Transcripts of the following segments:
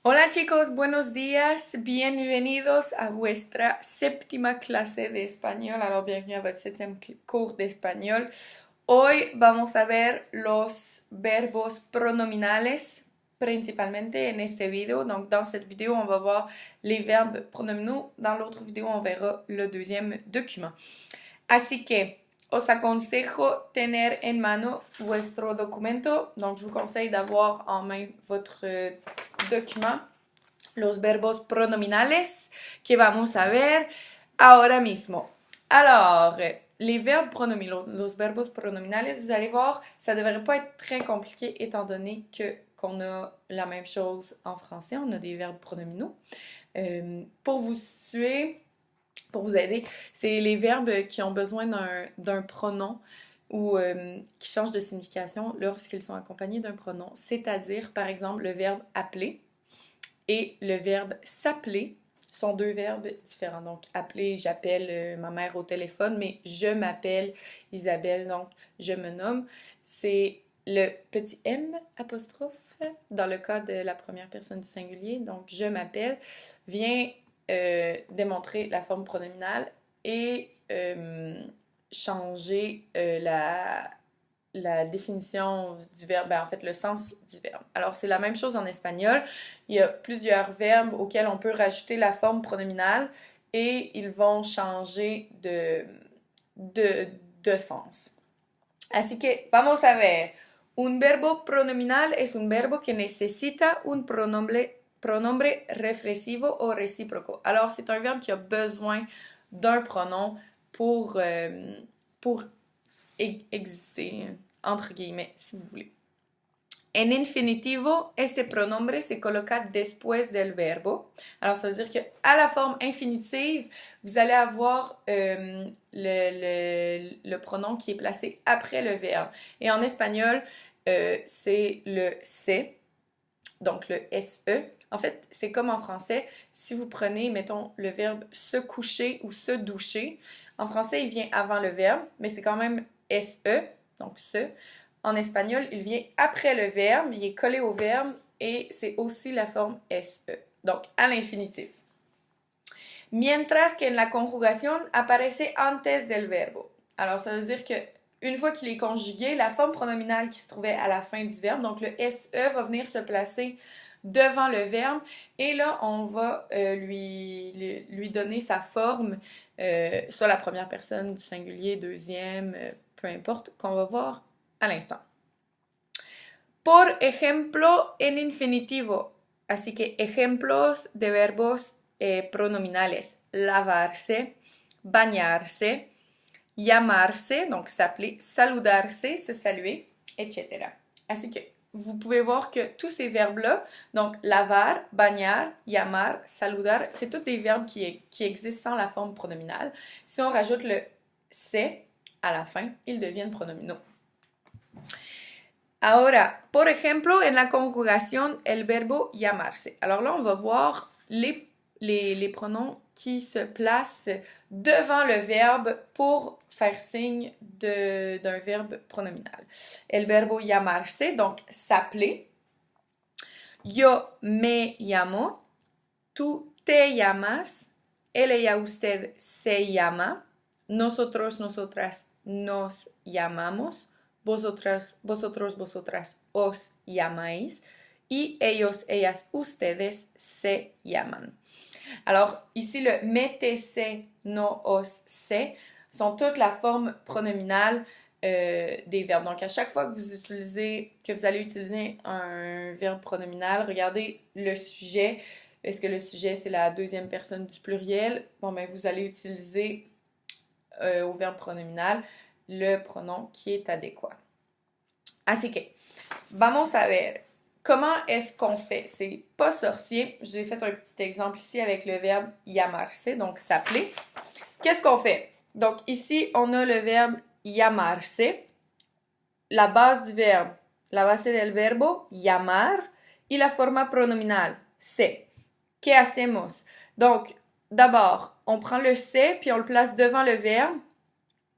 Hola chicos, buenos días, bienvenidos a vuestra séptima clase de español. Alors bienvenue à votre septième cours d'espagnol. Hoy vamos a ver los verbos pronominales principalement en este video. Donc dans cette vidéo, on va voir les verbes pronominaux. Dans l'autre vidéo, on verra le deuxième document. Así que os aconsejo tener en mano vuestro documento. Donc, je vous conseille d'avoir en main votre document, los verbos pronominales, que vamos a ver ahora mismo. Alors, les verbes pronominaux, los verbos pronominales, vous allez voir, ça ne devrait pas être très compliqué étant donné qu'on a la même chose en français, on a des verbes pronominaux. Pour vous situer, pour vous aider, c'est les verbes qui ont besoin d'un pronom ou qui changent de signification lorsqu'ils sont accompagnés d'un pronom. C'est-à-dire, par exemple, le verbe appeler et le verbe s'appeler sont deux verbes différents. Donc, appeler, j'appelle ma mère au téléphone, mais je m'appelle Isabelle, donc je me nomme. C'est le petit M apostrophe dans le cas de la première personne du singulier. Donc, je m'appelle vient démontrer la forme pronominale et changer la définition du verbe, en fait le sens du verbe. Alors c'est la même chose en espagnol. Il y a plusieurs verbes auxquels on peut rajouter la forme pronominale et ils vont changer de sens. Así que vamos a ver. Un verbo pronominal es un verbo que necesita un pronombre réflexivo o réciproco. Alors, c'est un verbe qui a besoin d'un pronom pour exister, entre guillemets, si vous voulez. En infinitivo, este pronombre se coloca después del verbo. Alors, ça veut dire qu'à la forme infinitive, vous allez avoir le pronom qui est placé après le verbe. Et en espagnol, c'est le se, donc le SE. En fait, c'est comme en français, si vous prenez, mettons, le verbe se coucher ou se doucher, en français, il vient avant le verbe, mais c'est quand même SE, donc se. En espagnol, il vient après le verbe, il est collé au verbe et c'est aussi la forme SE, donc à l'infinitif. Mientras que en la conjugación aparece antes del verbo. Alors, ça veut dire que une fois qu'il est conjugué, la forme pronominale qui se trouvait à la fin du verbe, donc le SE va venir se placer devant le verbe et là, on va lui donner sa forme, soit la première personne du singulier, deuxième, peu importe, qu'on va voir à l'instant. Por ejemplo, en infinitivo. Así que ejemplos de verbos pronominales. Lavarse, bañarse, llamarse, donc s'appeler, saludarse, se saluer, etc. Así que vous pouvez voir que tous ces verbes-là, donc lavar, bañar, llamar, saludar, c'est tous des verbes qui existent sans la forme pronominale. Si on rajoute le se à la fin, ils deviennent pronominaux. Ahora, por ejemplo, en la conjugación, el verbo llamarse. Alors là, on va voir les pronoms qui se placent devant le verbe pour faire signe d'un verbe pronominal. El verbo llamarse, donc s'appeler. Yo me llamo. Tú te llamas. Él, ella, usted se llama. Nosotros, nosotras nos llamamos. Vosotras, vosotros, vosotras os llamáis. Y ellos, ellas, ustedes se llaman. Alors, ici, le mettez-se, no os se sont toutes la forme pronominale des verbes. Donc, à chaque fois que vous allez utiliser un verbe pronominal, regardez le sujet. Est-ce que le sujet, c'est la deuxième personne du pluriel? Bon, ben, vous allez utiliser au verbe pronominal le pronom qui est adéquat. Así que, vamos a ver. Comment est-ce qu'on fait? C'est pas sorcier. Je vous ai fait un petit exemple ici avec le verbe llamarse, donc s'appeler. Qu'est-ce qu'on fait? Donc ici, on a le verbe llamarse. La base du verbe, la base del verbo, llamar, y la forma pronominal, se. ¿Qué hacemos? Donc, d'abord, on prend le se, puis on le place devant le verbe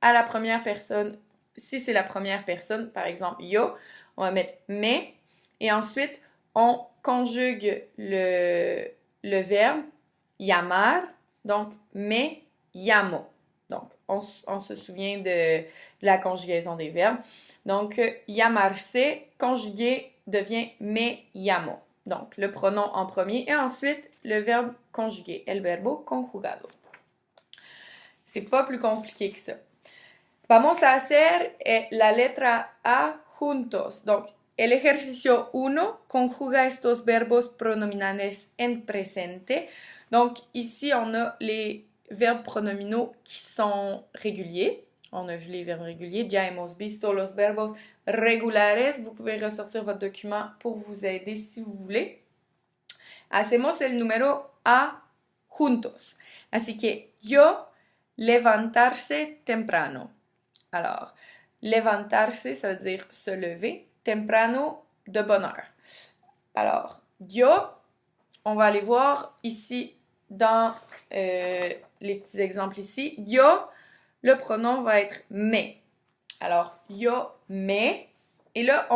à la première personne. Si c'est la première personne, par exemple, yo, on va mettre me. Et ensuite, on conjugue le verbe llamar, donc me llamo. Donc, on se souvient de la conjugaison des verbes. Donc, llamarse conjugué devient me llamo. Donc, le pronom en premier et ensuite le verbe conjugué, el verbo conjugado. C'est pas plus compliqué que ça. Vamos a hacer la letra A juntos. Donc, el ejercicio 1 conjuga estos verbos pronominales en presente. Donc, ici, on a les verbes pronominaux qui sont réguliers. On a vu les verbes réguliers. Ya hemos visto los verbos regulares. Vous pouvez ressortir votre document pour vous aider si vous voulez. Hacemos el número A juntos. Así que yo levantarse temprano. Alors, levantarse, ça veut dire se lever. Temprano, de bonne heure. Alors, yo, on va aller voir ici dans les petits exemples ici. Yo, le pronom va être me. Alors, yo me. Et là,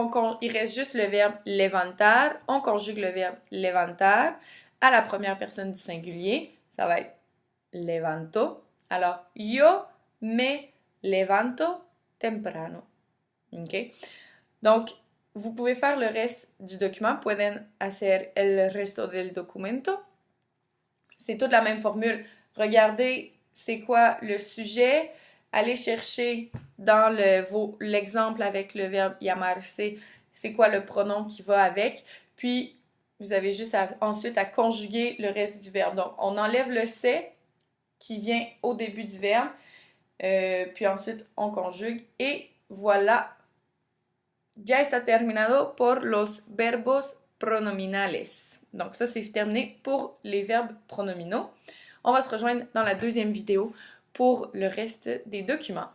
il reste juste le verbe levantar. On conjugue le verbe levantar à la première personne du singulier. Ça va être levanto. Alors, yo me levanto temprano. OK? Donc, vous pouvez faire le reste du document. Pueden hacer el resto del documento. C'est toute la même formule. Regardez c'est quoi le sujet. Allez chercher dans l'exemple avec le verbe llamarse, c'est quoi le pronom qui va avec. Puis, vous avez juste ensuite à conjuguer le reste du verbe. Donc, on enlève le se qui vient au début du verbe. Puis ensuite, on conjugue. Et voilà. Ya está terminado por los verbos pronominales. Donc ça, c'est terminé pour les verbes pronominaux. On va se rejoindre dans la deuxième vidéo pour le reste des documents.